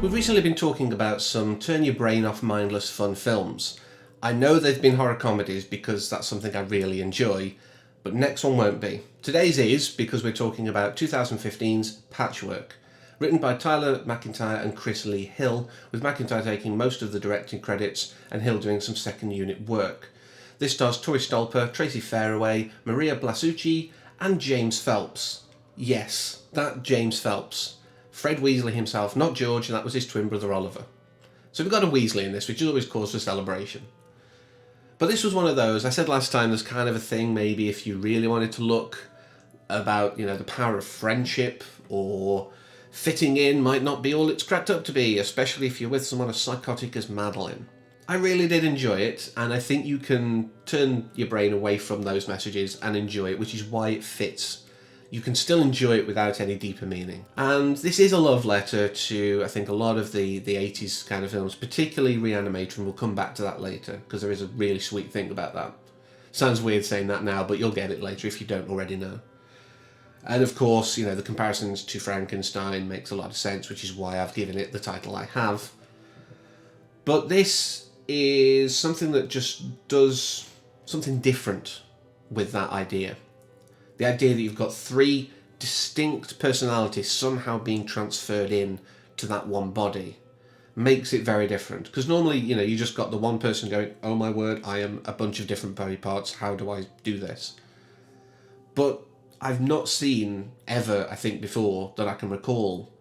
We've recently been talking about some turn your brain off mindless fun films. I know they've been horror comedies because that's something I really enjoy, but next one won't be. Today's is because we're talking about 2015's Patchwork, written by Tyler McIntyre and Chris Lee Hill, with McIntyre taking most of the directing credits and Hill doing some second unit work. This stars Tori Stolper, Tracy Fairway, Maria Blasucci, and James Phelps. Yes, that James Phelps. Fred Weasley himself, not George, and that was his twin brother Oliver. So we've got a Weasley in this, which is always cause for celebration. But this was one of those, I said last time, there's kind of a thing maybe if you really wanted to look about, the power of friendship or fitting in might not be all it's cracked up to be, especially if you're with someone as psychotic as Madeline. I really did enjoy it, and I think you can turn your brain away from those messages and enjoy it, which is why it fits. You can still enjoy it without any deeper meaning. And this is a love letter to, I think, a lot of the 80s kind of films, particularly Re-Animator, and we'll come back to that later, because there is a really sweet thing about that. Sounds weird saying that now, but you'll get it later if you don't already know. And of course, the comparisons to Frankenstein makes a lot of sense, which is why I've given it the title I have. But this is something that just does something different with that idea. The idea that you've got three distinct personalities somehow being transferred in to that one body makes it very different. Because normally, you just got the one person going, oh my word, I am a bunch of different body parts, how do I do this? But I've not seen ever, I think, before that I can recall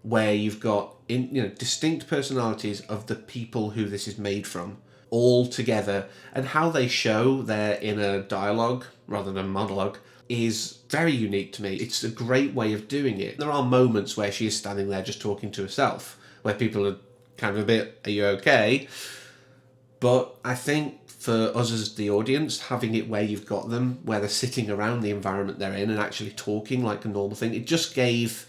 where you've got distinct personalities of the people who this is made from all together, and how they show their inner dialogue rather than monologue is very unique to me. It's a great way of doing it. There are moments where she is standing there just talking to herself, where people are kind of a bit, are you okay? But I think for us as the audience, having it where you've got them, where they're sitting around the environment they're in and actually talking like a normal thing, it just gave,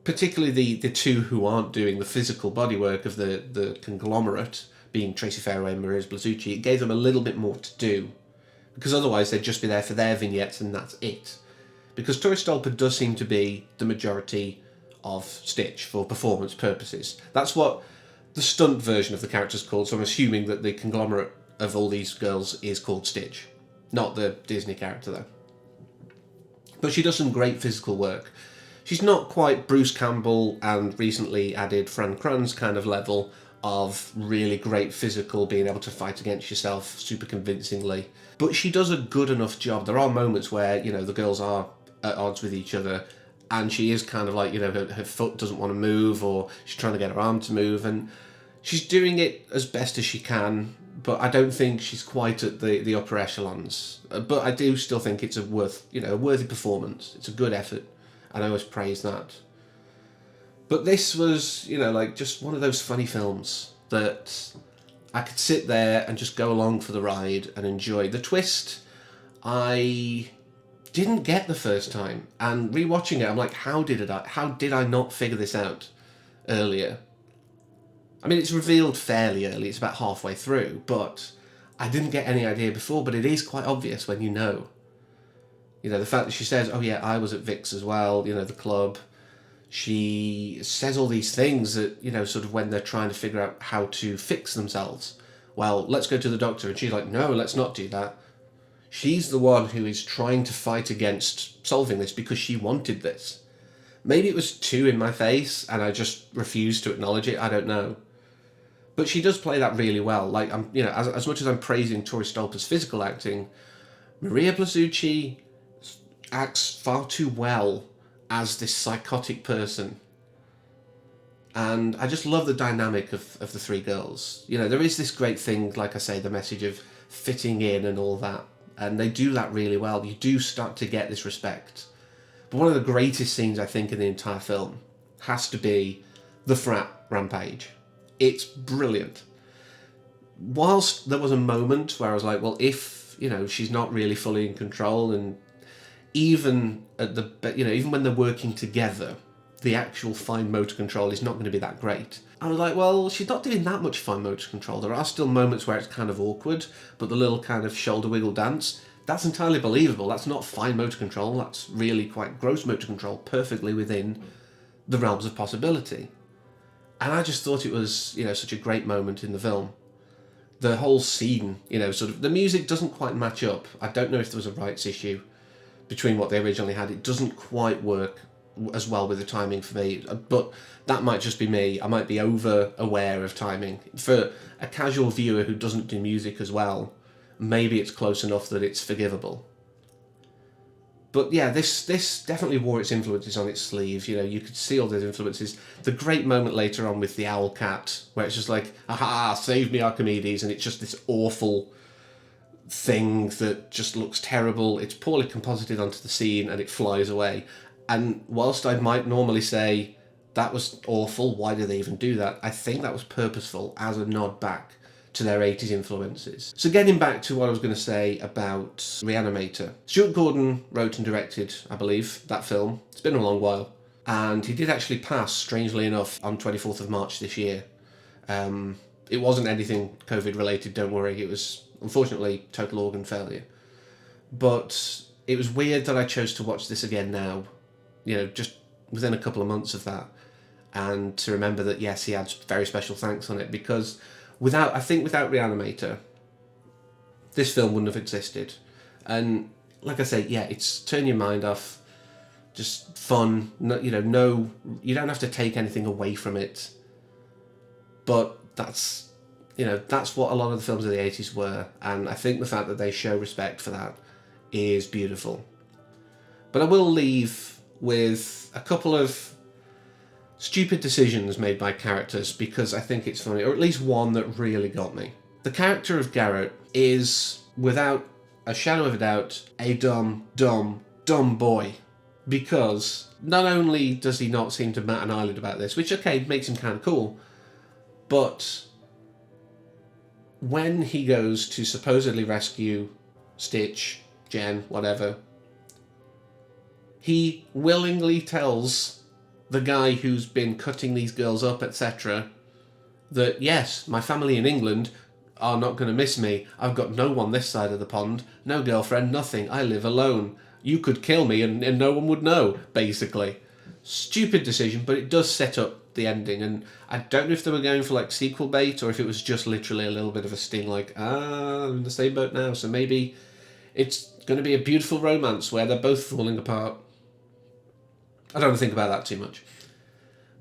particularly the two who aren't doing the physical bodywork of the conglomerate, being Tracy Fairway and Maria Blasucci, it gave them a little bit more to do. Because otherwise they'd just be there for their vignettes and that's it. Because Tori Stolper does seem to be the majority of Stitch for performance purposes. That's what the stunt version of the character's called, so I'm assuming that the conglomerate of all these girls is called Stitch. Not the Disney character though. But she does some great physical work. She's not quite Bruce Campbell and recently added Fran Kranz kind of level of really great physical, being able to fight against yourself super convincingly. But she does a good enough job. There are moments where, the girls are at odds with each other and she is kind of like, her foot doesn't want to move, or she's trying to get her arm to move, and she's doing it as best as she can, but I don't think she's quite at the upper echelons. But I do still think it's a worthy performance. It's a good effort, and I always praise that. But this was, just one of those funny films that I could sit there and just go along for the ride and enjoy. The twist, I didn't get the first time. And rewatching it, I'm like, how did I not figure this out earlier? I mean, it's revealed fairly early. It's about halfway through. But I didn't get any idea before. But it is quite obvious when you know. The fact that she says, oh yeah, I was at Vic's as well, the club. She says all these things that, sort of when they're trying to figure out how to fix themselves. Well, let's go to the doctor. And she's like, no, let's not do that. She's the one who is trying to fight against solving this because she wanted this. Maybe it was too in my face and I just refused to acknowledge it. I don't know. But she does play that really well. Like, as much as I'm praising Tori Stolper's physical acting, Maria Blasucci acts far too well as this psychotic person. And I just love the dynamic of the three girls. There is this great thing, like I say, the message of fitting in and all that. And they do that really well. You do start to get this respect. But one of the greatest scenes, I think, in the entire film has to be the frat rampage. It's brilliant. Whilst there was a moment where I was like, well, if, she's not really fully in control, and even even when they're working together, the actual fine motor control is not going to be that great. I was like, well, she's not doing that much fine motor control. There are still moments where it's kind of awkward, but the little kind of shoulder wiggle dance, that's entirely believable. That's not fine motor control. That's really quite gross motor control, perfectly within the realms of possibility. And I just thought it was, such a great moment in the film. The whole scene, sort of, the music doesn't quite match up. I don't know if there was a rights issue between what they originally had. It doesn't quite work as well with the timing for me, but that might just be me. I might be over aware of timing. For a casual viewer who doesn't do music as well, maybe it's close enough that it's forgivable. But yeah, this definitely wore its influences on its sleeve. You could see all those influences. The great moment later on with the owl cat, where it's just like, aha, save me Archimedes, and it's just this awful thing that just looks terrible. It's poorly composited onto the scene, and it flies away. And whilst I might normally say, that was awful, why did they even do that? I think that was purposeful as a nod back to their 80s influences. So getting back to what I was going to say about Re-Animator. Stuart Gordon wrote and directed, I believe, that film. It's been a long while. And he did actually pass, strangely enough, on 24th of March this year. It wasn't anything COVID related, don't worry. It was, unfortunately, total organ failure. But it was weird that I chose to watch this again now, just within a couple of months of that. And to remember that, yes, he had very special thanks on it, because without Re-Animator, this film wouldn't have existed. And like I say, yeah, it's turn your mind off, just fun. No, you don't have to take anything away from it. But that's what a lot of the films of the 80s were, and I think the fact that they show respect for that is beautiful. But I will leave with a couple of stupid decisions made by characters because I think it's funny, or at least one that really got me. The character of Garrett is, without a shadow of a doubt, a dumb boy. Because not only does he not seem to bat an eyelid about this, which, okay, makes him kind of cool, but when he goes to supposedly rescue Stitch, Jen, whatever, he willingly tells the guy who's been cutting these girls up, etc., that yes, my family in England are not going to miss me. I've got no one this side of the pond, no girlfriend, nothing. I live alone. You could kill me and no one would know, basically. Stupid decision, but it does set up the ending, and I don't know if they were going for like sequel bait or if it was just literally a little bit of a sting, like, I'm in the same boat now, so maybe it's going to be a beautiful romance where they're both falling apart. I don't think about that too much.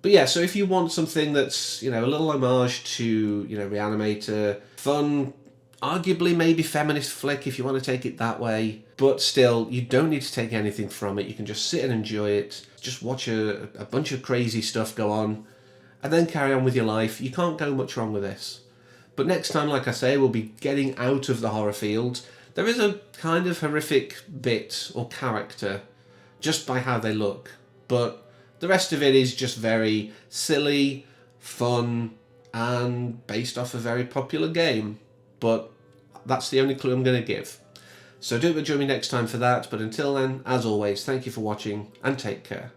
But yeah, so if you want something that's, a little homage to, Re-Animator, fun, arguably maybe feminist flick if you want to take it that way, but still, you don't need to take anything from it. You can just sit and enjoy it, just watch a bunch of crazy stuff go on, and then carry on with your life. You can't go much wrong with this. But next time, like I say, we'll be getting out of the horror field. There is a kind of horrific bit or character just by how they look, but the rest of it is just very silly, fun, and based off a very popular game. But that's the only clue I'm going to give. So do join me next time for that, but until then, as always, thank you for watching and take care.